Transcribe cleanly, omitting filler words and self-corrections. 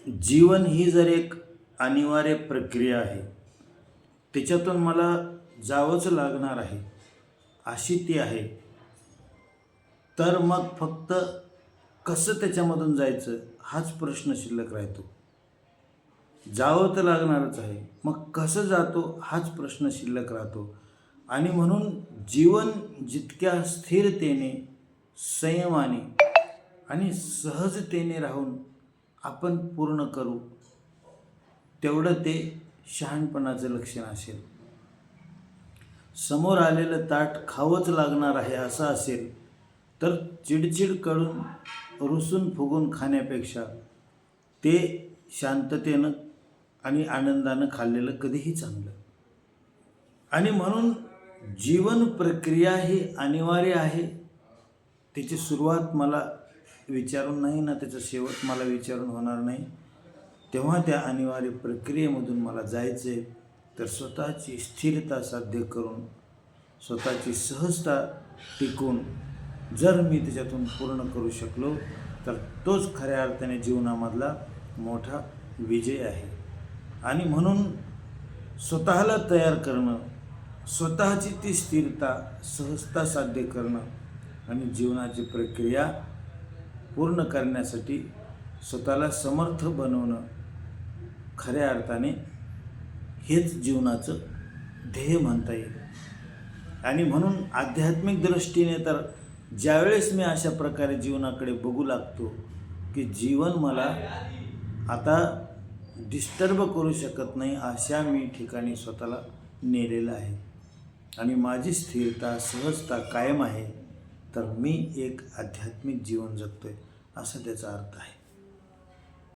जीवन ही जर एक अनिवार्य प्रक्रिया आहे, त्याच्यातून मला जावंच लागणार आहे अशी ती आहे, तर मग फक्त कसं त्याच्यामधून जायचं हाच प्रश्न शिल्लक राहतो. जावं तर लागणारच आहे, मग कसं जातो हाच प्रश्न शिल्लक राहतो. आणि म्हणून जीवन जितक्या स्थिरतेने, संयमाने आणि सहजतेने राहून आपण पूर्ण करू, तेवढं ते शहाणपणाचं लक्षण असेल. समोर आलेलं ताट खावंच लागणार आहे असं असेल तर चिडचिड करून रुसून फुगून खाण्यापेक्षा ते शांततेनं आणि आनंदानं खाल्लेलं कधीही चांगलं. आणि म्हणून जीवन प्रक्रिया ही अनिवार्य आहे. त्याची सुरुवात मला विचारून नाही ना त्याचा शेवट मला विचारून होणार नाही. तेव्हा त्या अनिवार्य प्रक्रियेमधून मला जायचं आहे, तर स्वतःची स्थिरता साध्य करून, स्वतःची सहजता टिकून जर मी त्याच्यातून पूर्ण करू शकलो, तर तोच खऱ्या अर्थाने जीवनामधला मोठा विजय आहे. आणि म्हणून स्वतःला तयार करणं, स्वतःची ती स्थिरता, सहजता साध्य करणं आणि जीवनाची प्रक्रिया पूर्ण करण्यासाठी स्वतःला समर्थ बनवणं, खऱ्या अर्थाने हेच जीवनाचं ध्येय म्हणता येईल. आणि म्हणून आध्यात्मिक दृष्टीने तर ज्यावेळेस मी अशा प्रकारे जीवनाकडे बघू लागतो की जीवन मला आता डिस्टर्ब करू शकत नाही, अशा मी ठिकाणी स्वतःला नेलेलं आहे आणि माझी स्थिरता, सहजता कायम आहे, तर मी एक आध्यात्मिक जीवन जगतोय असा त्याचा अर्थ आहे.